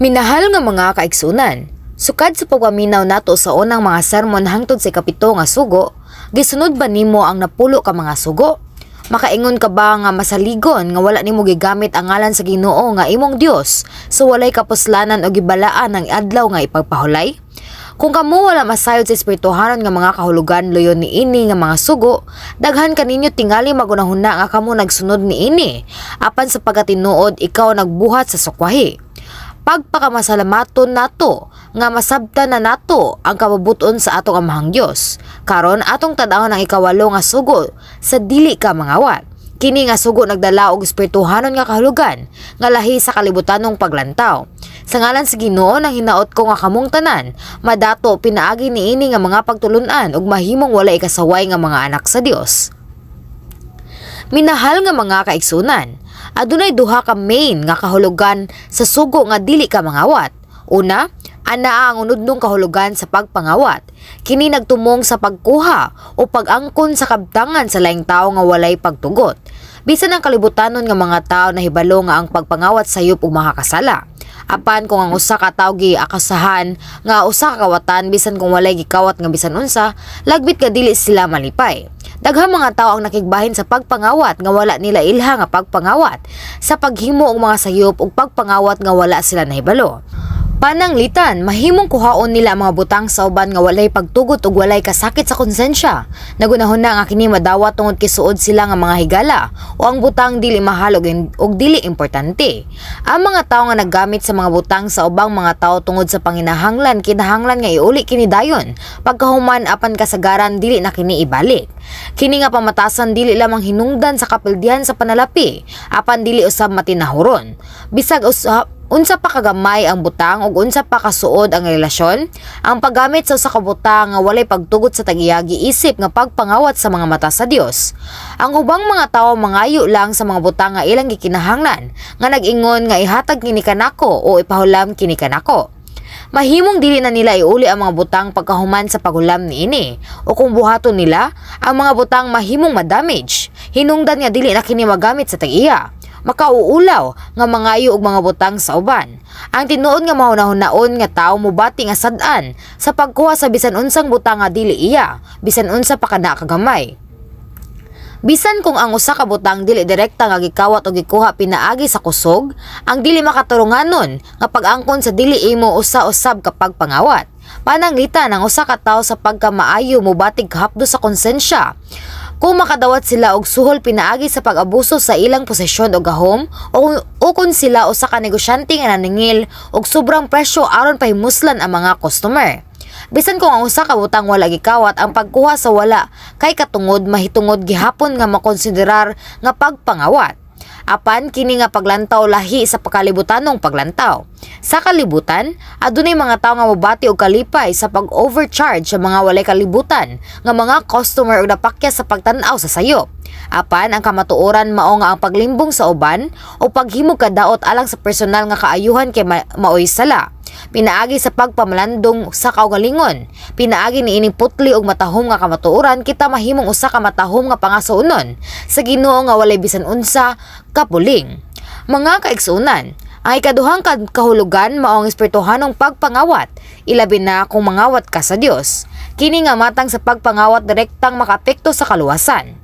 Minahal nga mga kaigsunan, sukad sa pagpaminaw nato sa unang mga sermon hangtod sa kapito nga sugo, gisunod ba nimo ang napulo ka mga sugo? Makaingon ka ba nga masaligon nga wala nimo gigamit ang ngalan sa Ginoo nga imong Dios so walay kapuslanan o gibalaan ang adlaw nga ipagpahulay? Kung kamo wala masayod sa espirituhanon nga mga kahulugan loyon ni ini nga mga sugo, daghan kaninyo tingali magunahuna nga kamo nagsunod ni ini, apan sa pagkatinuod ikaw nagbuhat sa sukwahi. Pagpakamasalamaton nato nga masabtan na nato ang kababuton sa atong amahang Dios. Karon atong tan-awon ang ikawalo nga sugo sa dili ka mangawat. Kini nga sugo nagdala og espirituhanon nga kahulugan nga lahi sa kalibutanong paglantaw. Sa ngalan sa Ginoo nang hinaot ko nga kamong tanan, madato pinaagi niini nga mga pagtulun-an ug mahimong walay kasaway nga mga anak sa Dios. Minahal nga mga kaigsunan, adunay duha ka main nga kahulugan sa sugo nga dili ka mangawat. Una, anaa ang unudnong kahulugan sa pagpangawat. Kini nagtumong sa pagkuha o pag-angkon sa kabtangan sa laing tao nga walay pagtugot. Bisan ang kalibutanon nga mga tao na hibalo nga ang pagpangawat sayop ug makakasala. Apan kung ang usa ka tawo giakasahan nga usa ka kawatan bisan kung walay gikawat nga bisan unsa, lagbit nga dili sila malipay. Daghang mga tao ang nakigbahin sa pagpangawat nga wala nila ilha nga pagpangawat sa paghimo og mga sayop ug pagpangawat nga wala sila nahibalo. Pananglitan, mahimong kuhaon nila ang mga butang sa uban nga walay pagtugot ug walay kasakit sa konsensya. Nagunahon na nga kini madawat tungod kisuod sila nga mga higala o ang butang dili mahal ug dili importante. Ang mga tawo nga naggamit sa mga butang sa ubang mga tawo tungod sa panginahanglan kinahanglan nga iuli kini dayon. Pagkahuman apan kasagaran dili na kini ibalik. Kini nga pamatasan dili lamang hinungdan sa kapildihan sa panalapi, apan dili usab matinahuron. Bisag unsa pa kagamay ang butang ug unsa pa kasuod ang relasyon, ang paggamit sa usa ka butang nga walay pagtugot sa tagiyagi isip nga pagpangawat sa mga mata sa Dios. Ang ubang mga tawo mangayo lang sa mga butang nga ilang gikinahanglan, nga nag-ingon nga ihatag kini kanako o ipahulam kini kanako. Mahimong dili na nila iuli ang mga butang pagkahuman sa paghulam niini, o kung buhaton nila, ang mga butang mahimong madamage. Hinungdan nga dili na kini magamit sa tag-iya. Makauulaw nga mangayo og mga butang sa uban. Ang tinuod nga mahunahon-naon nga tawo mobati nga sad-an sa pagkuha sa bisan unsang butang nga dili iya, bisan unsa pa kana kagamay. Bisan kung ang usa ka butang dili direkta nga gikawat o gikuha pinaagi sa kusog, ang dili makaturunganon nga pag-angkon sa dili imo usa-usab kapag pangawat. Pananglitan ang usa ka tawo sa pagkamaayo mobatig kahapdo sa konsensya. Kung makadawat sila og suhol pinaagi sa pag-abuso sa ilang posisyon o gahom o kung sila usa ka negosyante nga naningil og sobrang presyo aron pahimuslan ang mga customer. Bisan kung ang usa ka butang wala gikawat, ang pagkuha sa wala kay katungod mahitungod gihapon nga makonsiderar nga pagpangawat. Apan kini nga paglantaw lahi sa pakalibutanong paglantaw. Sa kalibutan, adunay mga tawo nga mobati og kalipay sa pag-overcharge sa mga walay kalibutan nga mga customer og napakya sa pagtan-aw sa sayop. Apan ang kamatuoran mao nga ang paglimbong sa uban o paghimo kadaot alang sa personal nga kaayuhan kay maoy sala. Pinaagi sa pagpamalandong sa kaugalingon, pinaagi ni ining putli og matahom nga kamatuoran kita mahimong usa ka matahom nga pangasuonon sa Ginoo nga walay bisan unsa kapuling. Mga kaigsunan, ang ikaduhang kahulugan mao ang espirituhanong pagpangawat, ilabi na kung mangawat ka sa Dios. Kini nga matang sa pagpangawat direktang makaapekto sa kaluwasan.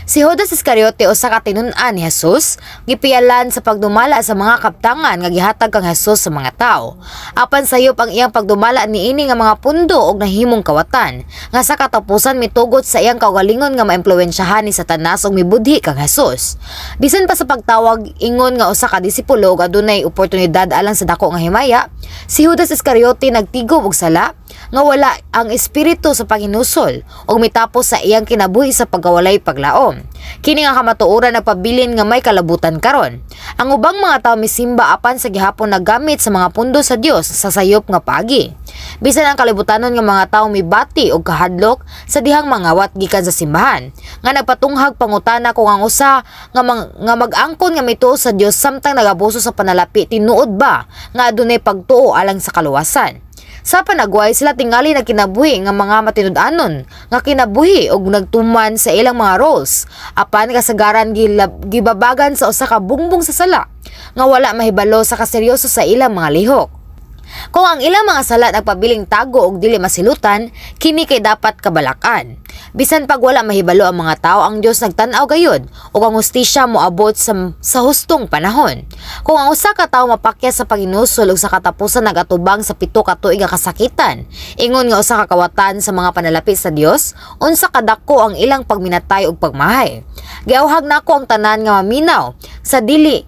Si Judas Iscariote usa ka tinun-an ni Jesus, gipiyalan sa pagdumala sa mga kabtangan nga gihatag kang Jesus sa mga tawo. Apan sayop ang iyang pagdumala niini nga mga pundo og nahimong kawatan, nga sa katapusan mitugot sa iyang kaugalingon nga maimpluwensyahan ni Satanas og mibudhi kang Jesus. Bisan pa sa pagtawag ingon nga usa ka disipulo og adunay oportunidad alang sa dako nga himaya, si Judas Iscariote nagtigob og sala nga wala ang espiritu sa paghinusol ug mitapos sa iyang kinabuhi sa pagkawalay paglaom. Kini nga kamatuoran nagpabilin nga may kalabutan karon. Ang ubang mga tawo misimba apan sa gihapon naggamit sa mga pundo sa Dios sa sayop nga paagi. Bisan ang kalibutanon nga mga tawo mibati og kahadlok sa dihang mangawat gikan sa simbahan, nga nagpatunghag pangutana kung ang usa nga mag-angkon nga mituo sa Dios samtang nagabuso sa panalapi tinuod ba nga adunay pagtuo alang sa kaluwasan. Sa panagway sila tingali na kinabuhi nga mga matinud-anon nga kinabuhi og nagtuman sa ilang mga roles. Apan kasagaran gibabagan sa usa ka bungbong sa sala. nga wala mahibalo sa kaseryoso sa ilang mga lihok. Kung ang ilang mga sala nagpabiling tago og dili masilutan, kini kay dapat kabalakan. Bisan pag wala mahibalo ang mga tao, ang Dios nagtan-aw gayud ug ang hustisya moabot sa hustong panahon. Kung ang usa ka tawo mapakya sa paginusol ug sa katapusan nagatubang sa 7 ka tuig nga kasakitan, ingon nga usa ka kawatan sa mga panalapit sa Dios, unsa kadako ang ilang pagminatay ug pagmahay. Giawhag nako ang tanan nga maminaw sa dili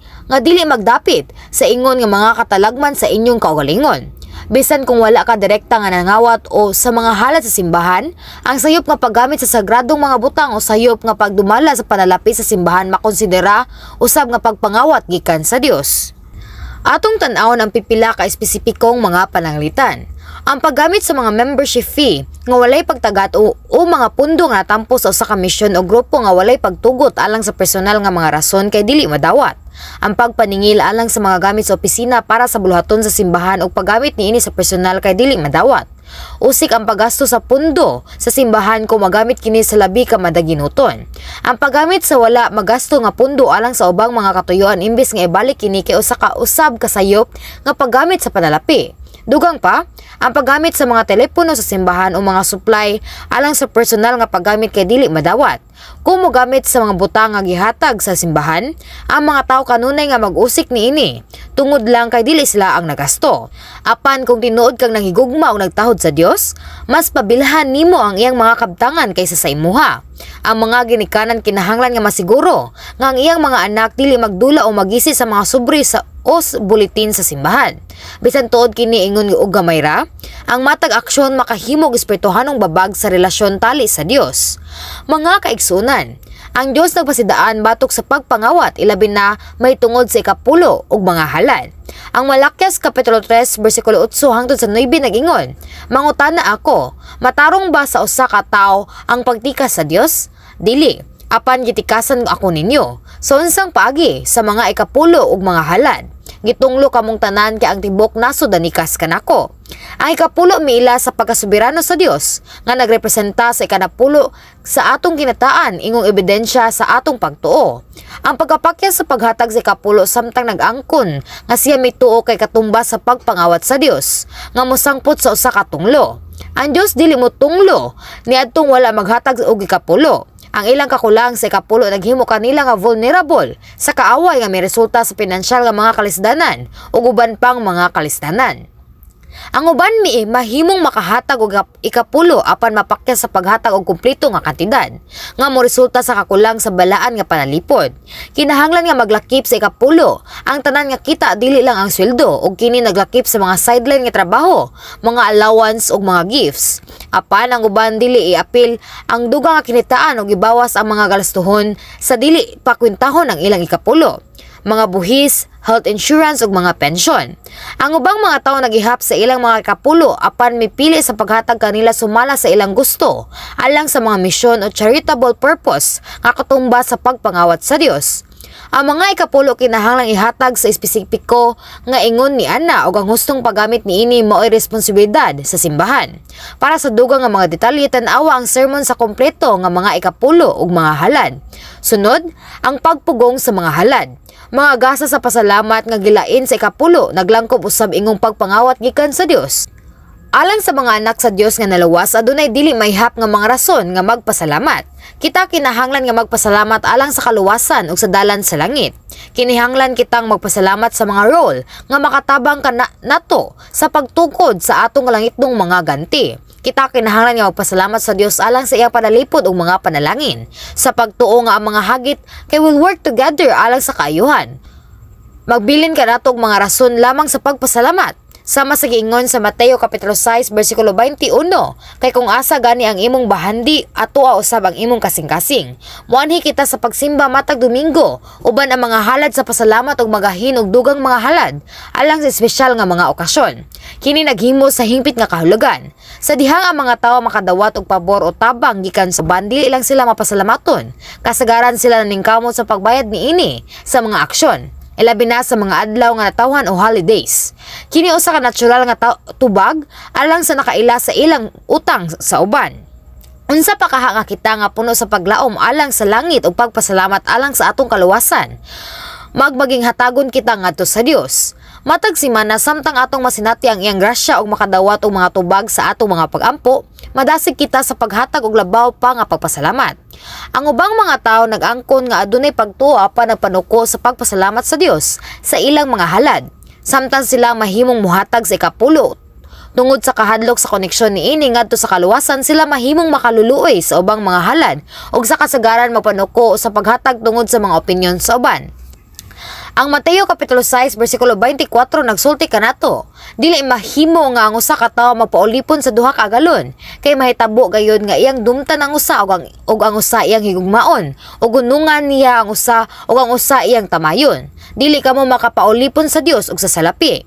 magdapit sa ingon nga mga katalagman sa inyong kaugalingon. Bisan kung wala ka direkta nga nangawat o sa mga halad sa simbahan, ang sayop nga paggamit sa sagradong mga butang o sayop nga pagdumala sa panalapit sa simbahan makonsidera usab nga pagpangawat gikan sa Dios. Atong tan-awon ang pipila ka espesipikong mga pananglitan. Ang paggamit sa mga membership fee nga walay pagtagat o mga pundo nga natampo sa usa ka misyon o grupo nga walay pagtugot alang sa personal nga mga rason kay dili madawat. Ang pagpaningil alang sa mga gamit sa opisina para sa buluhaton sa simbahan o paggamit niini sa personal kay dili madawat. Usik ang paggasto sa pundo sa simbahan kung magamit kini sa labi ka madaginuton. Ang paggamit sa wala magasto nga pundo alang sa ubang mga katuyuan imbes nga ibalik kini kay usa ka usab kasayop nga paggamit sa panalapi. Dugang pa, ang paggamit sa mga telepono sa simbahan o mga supply alang sa personal nga paggamit kay dili madawat. Kung mogamit sa mga butang nga gihatag sa simbahan, ang mga tao kanunay nga mag-usik niini, tungod lang kay dili sila ang nagasto. Apan kung tinuod kang nanghigugma o nagtahod sa Dios, mas pabilhan nimo ang iyang mga kabtangan kaysa sa imuha. Ang mga ginikanan kinahanglan nga masiguro nga ang iyang mga anak dili magdula o magisi sa mga sobre sa bulitin sa simbahan. Bisan tuod kini ingon og gamay ra, ang matag aksyon makahimog espirituhanong babag sa relasyon tali sa Dios. Mga kaigsunan, ang Dios nagpasidaan batok sa pagpangawat ilabi na may tungod sa ikapulo ug mga halad. Ang Malakias Kapitulo 3 bersikulo 8 hangtod sa 9 nag-ingon, mangutana ako, matarong ba sa usa ka tawo ang pagtikas sa Dios? Dili, apan gitikasan ako ninyo. So unsang paagi sa mga ikapulo ug mga halad? Gitunglo kamong tanan kay ang tibok naso danikas kanako. Ang ikapulo miila sa pagkasubirano sa Dios nga nagrepresenta sa ikanapulo sa atong kinataan ingong ebidensya sa atong pagtuo. Ang pagkapakya sa paghatag sa ikapulo samtang nag-angkon nga siya may tuo kay katumbas sa pagpangawat sa Dios nga mosangpot sa usa ka tunglo. Ang Dios dili mo tunglo niadtong wala maghatag og ikapulo. Ang ilang kakulang sa ikapulo naghimo kanila nga vulnerable sa kaaway nga may resulta sa pinansyal nga mga kalisdanan ug uban pang mga kalisdanan. Ang uban mahimong makahatag og ikapulo apan mapakya sa paghatag og kumpleto nga kantidad nga mo resulta sa kakulang sa balaan nga panalipod. Kinahanglan nga maglakip sa ikapulo ang tanan nga kita dili lang ang sweldo ug kini naglakip sa mga sideline nga trabaho, mga allowance ug mga gifts. Apan ang uban dili iapil ang dugang nga kinitaan ug ibawas ang mga gastuhon sa dili pakwintahon ang ilang ikapulo, mga buhis, health insurance ug mga pensyon. Ang ubang mga tawo naghihap sa ilang mga ikapulo apan mipili sa paghatag kanila sumala sa ilang gusto alang sa mga misyon o charitable purpose nga katumbas sa pagpangawat sa Dios. Ang mga ikapulo kinahanglang ihatag sa espesipiko nga ingon ni ana ug ang hustong paggamit niini mao'y responsibilidad sa simbahan. Para sa dugang nga mga detalye tan-awa ang sermon sa kompleto nga mga ikapulo ug mga halad. Sunod, ang pagpugong sa mga halad. Mga gasa sa pasalamat nga gilain sa ikapulo naglangkob usab ingong pagpangawat gikan sa Dios. Alang sa mga anak sa Dios nga nalawas, adunay dili mayhap nga mga rason nga magpasalamat. Kita kinahanglan nga magpasalamat alang sa kaluwasan ug sa dalan sa langit. Kinahanglan kitang magpasalamat sa mga role nga makatabang ka nato sa pagtukod sa atong langitnong mga ganti. Kita kinahanglan nga magpasalamat sa Dios alang sa iyang panalipod ug mga panalangin. Sa pagtuo nga ang mga hagit kay will work together alang sa kaayuhan. Magbilin ka nato og mga rason lamang sa pagpasalamat. Sama sa giingon sa Mateo Kapitulo 6 bersikulo 21, kay kung asa gani ang imong bahandi atua usab ang imong kasing-kasing. Muanhi kita sa pagsimba matag Domingo, uban ang mga halad sa pasalamat ug magahin og dugang mga halad alang sa espesyal nga mga okasyon. Kini naghimo sa hingpit nga kahulugan. Sa dihang ang mga tawo makadawat og pabor o tabang gikan sa bandi ilang sila mapasalamaton. Kasagaran sila naningkamot sa pagbayad niini sa mga aksyon. Ilabi na sa mga adlaw nga natawhan o holidays. Kini usa ka natural nga tubag alang sa nakaila sa ilang utang sa uban. Unsa pa nga kita nga puno sa paglaom alang sa langit ug pagpasalamat alang sa atong kaluwasan. maging hatagon kita ngadto sa Dios. Matag simana samtang atong masinati ang iyang grasya ug makadawat og mga tubag sa atong mga pagampo, madasig kita sa paghatag og labaw pa nga pagpasalamat. Ang ubang mga tawo nag-angkon nga adunay pagtuo apan nagpanuko sa pagpasalamat sa Dios sa ilang mga halad, samtang sila mahimong muhatag sa ikapulo. Tungod sa kahadlok sa koneksyon niini ngadto sa kaluwasan, sila mahimong makaluluoy sa ubang mga halad ug sa kasagaran magpanuko sa paghatag tungod sa mga opinyon sa uban. Ang Mateo Kapitulo 6, versikulo 24 nagsulti kanato, dili mahimo nga ang usa ka tawo magpaulipon sa duha ka agalon, kay mahitabo gayud nga iyang dumtan ang usa ug ang usa iyang higugmaon, ug gunungan niya ang usa ug ang usa iyang tamayon. Dili kamo makapaulipon sa Dios ug sa salapi.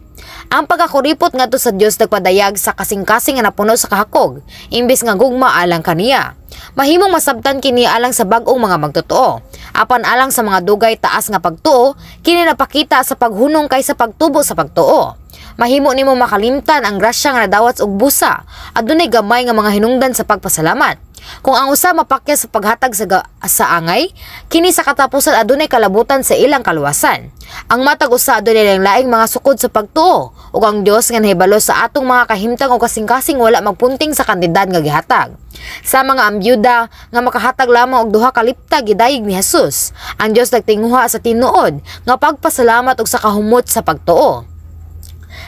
Ang pagkakuripot ngadto sa Dios nagpadayag sa kasing-kasing nga napuno sa kahakog, imbes nga gugma alang kaniya. Mahimong masabtan kini alang sa bag-ong mga magtotoo. Apan alang sa mga dugay taas nga pagtuo, kini napakita sa paghunong kaysa pagtubo sa pagtuo. Mahimo nimo makalimtan ang grasya nga nadawat og busa, adunay gamay nga mga hinungdan sa pagpasalamat. Kung ang usa mapakya sa paghatag sa angay, kini sa katapusan adunay kalabutan sa ilang kaluwasan. Ang matag usa adunay laing mga sukod sa pagtuo, ug ang Dios nga nahibalo sa atong mga kahimtang o kasing-kasing wala magpunting sa kantidad nga gihatag. Sa mga ambyuda nga makahatag lamang og duha ka lipta gidayeg ni Jesus, ang Dios nagtinguha sa tinuod nga pagpasalamat og sa kahumot sa pagtuo.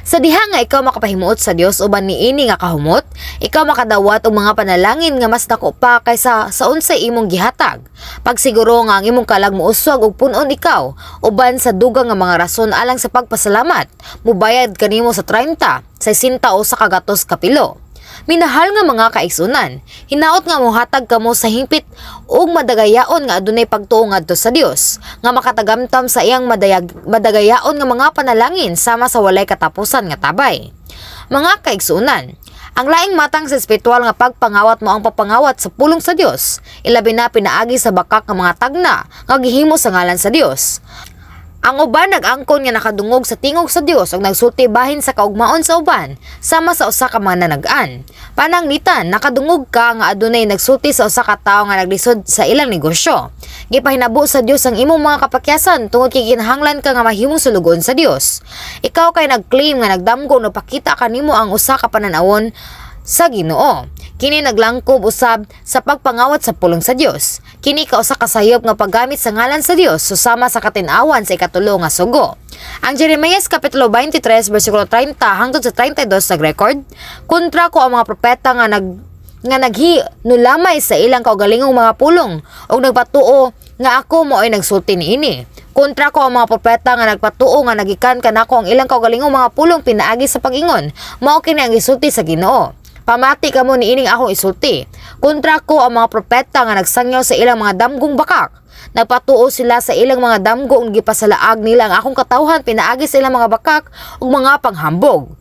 Sa diha nga ikaw makapahimuot sa Dios uban niini nga kahumot, ikaw makadawat og mga panalangin nga mas dako pa kaysa sa unsay imong gihatag. Pagsiguro nga ang imong kalag muuswag og punon ikaw uban sa dugang nga mga rason alang sa pagpasalamat, mubayad kanimo sa 30, 60 o sa kagatos kapilo. Minahal nga mga kaigsunan, hinaot nga mohatag kamo sa hingpit ug madagayaon nga adunay pagtuo ngadto sa Dios, nga makatagamtam sa iyang madagayaon nga mga panalangin sama sa walay katapusan nga tabay. Mga kaigsunan, ang laing matang sa espiritual nga pagpangawat mo ang papangawat sa pulong sa Dios, ilabi na pinaagi sa bakak nga mga tagna nga gihimo sa ngalan sa Dios. Ang uban nag-angkon nga nakadungog sa tingog sa Dios ug nagsulti bahin sa kaugmaon sa uban sama sa usa ka mga nanag-an. Pananglitan, nakadungog ka nga adunay nagsulti sa usa ka tawo nga naglisod sa ilang negosyo. Gipahinabo sa Dios ang imong mga kapakyasan tungod kay kinahanglan ka nga mahimong sulugon sa Dios. Ikaw kay nag-claim nga nagdamgo no pakita kanimo ang usa ka pananawon sa Ginoo. Kini naglangkob usab sa pagpangawat sa pulong sa Dios. Kini kausa ka sayop nga paggamit sa ngalan sa Dios susama sa katin-awan sa ikatulo nga sugo. Ang Jeremias Kapitulo 23 versikulo 30 hangtod sa 32 nag-record, kontra ko ang mga propeta nga naghinulamay sa ilang kaugalingong mga pulong ug nagpatuo nga ako mo ay nagsulti niini. Kontra ko ang mga propeta nga nagpatuo nga nagikan kanako ang ilang kaugalingong mga pulong pinaagi sa pag-ingon, mao kini ang gisulti sa Ginoo. Pamati kamo niining akong isulti. Kontra ko ang mga propeta nga nagsangyaw sa ilang mga damgong bakak. Nagpatuo sila sa ilang mga damgo ug gipasalaag nila ang akong katawhan pinaagi sa ilang mga bakak ug mga panghambog.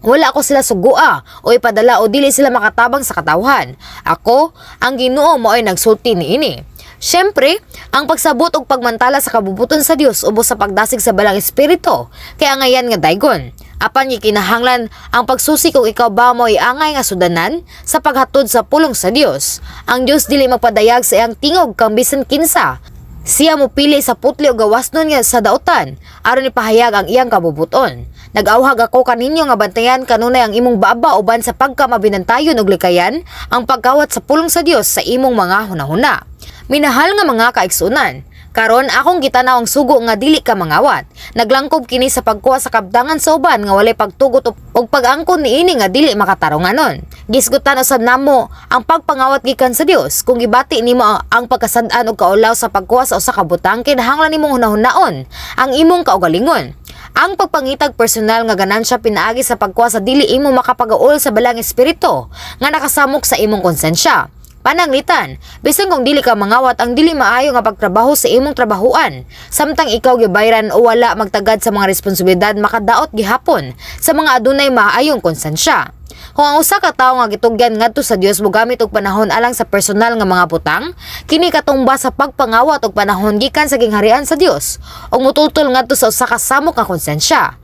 Wala ko sila sugua o ipadala o dili sila makatabang sa katawhan. Ako, ang Ginoo mo ay nagsulti niini. Siyempre, ang pagsabot ug pagmantala sa kabubuton sa Dios ubos sa pagdasig sa balang espiritu, kaya ngayan nga daygon. Apan gikinahanglan ang pagsusi kung ikaw ba mo angay nga sudanan sa paghatod sa pulong sa Dios. Ang Dios dili magpadayag sa iyang tingog kang bisan kinsa. Siya mo pili sa putli o gawasnon nga sa dautan aron ipahayag ang iyang kabubuton. Nag-awhag ako kaninyo nga bantayan kanunay ang imong baba uban sa pagkamabinantayon ug likayan ang pagkawat sa pulong sa Dios sa imong mga hunahuna. Minahal nga mga kaigsunan, karon akong gitanaw ang sugo nga dili ka mangawat. Naglangkob kini sa pagkuha sa kabdangan sa uban nga walay pagtugot ug pag-angkon niini nga dili makatarunganon. Gisgutan usab namo ang pagpangawat gikan sa Dios. Kung gibati nimo ang pagkasad-an ug kaulaw sa pagkuha sa usa ka butang, kinahanglan nimong hunahunaon ang imong kaugalingon. Ang pagpangitag personal nga ganansya pinaagi sa pagkuha sa dili imo makapagaol sa balang espiritu nga nakasamok sa imong konsensya. Pananglitan, bisan kung dili ka mangawat ang dili maayo nga pagtrabaho sa imong trabahuan, samtang ikaw gibayran o wala magtagad sa mga responsibilidad makadaot gihapon sa mga adunay maayong konsensya. Kung ang usa ka tawo nga gitugyan ngadto sa Dios mogamit og panahon alang sa personal nga mga butang, kini katumba sa pagpangawat og panahon gikan sa gingharian sa Dios ug mututol ngadto sa usa ka samok nga konsensya.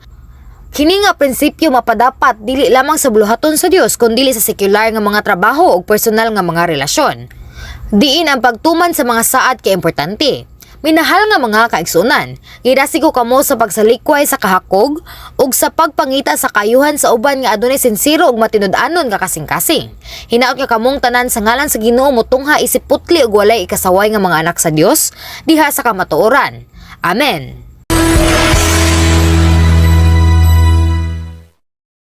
Kini nga prinsipyo mapadapat dili lamang sa buluhaton sa Dios kundi sa sekular nga mga trabaho ug personal nga mga relasyon. Diin ang pagtuman sa mga saad kay importante. Minahal nga mga kaigsunan, gidasi ko kamo sa pagsalikway sa kahakog ug sa pagpangita sa kayuhan sa uban nga adunay sinsiro ug matinud-anon nga kasing-kasing. Hinaot nga kamong tanan sa ngalan sa Ginoo motungha isip putli ug walay ikasaway nga mga anak sa Dios diha sa kamatuoran. Amen.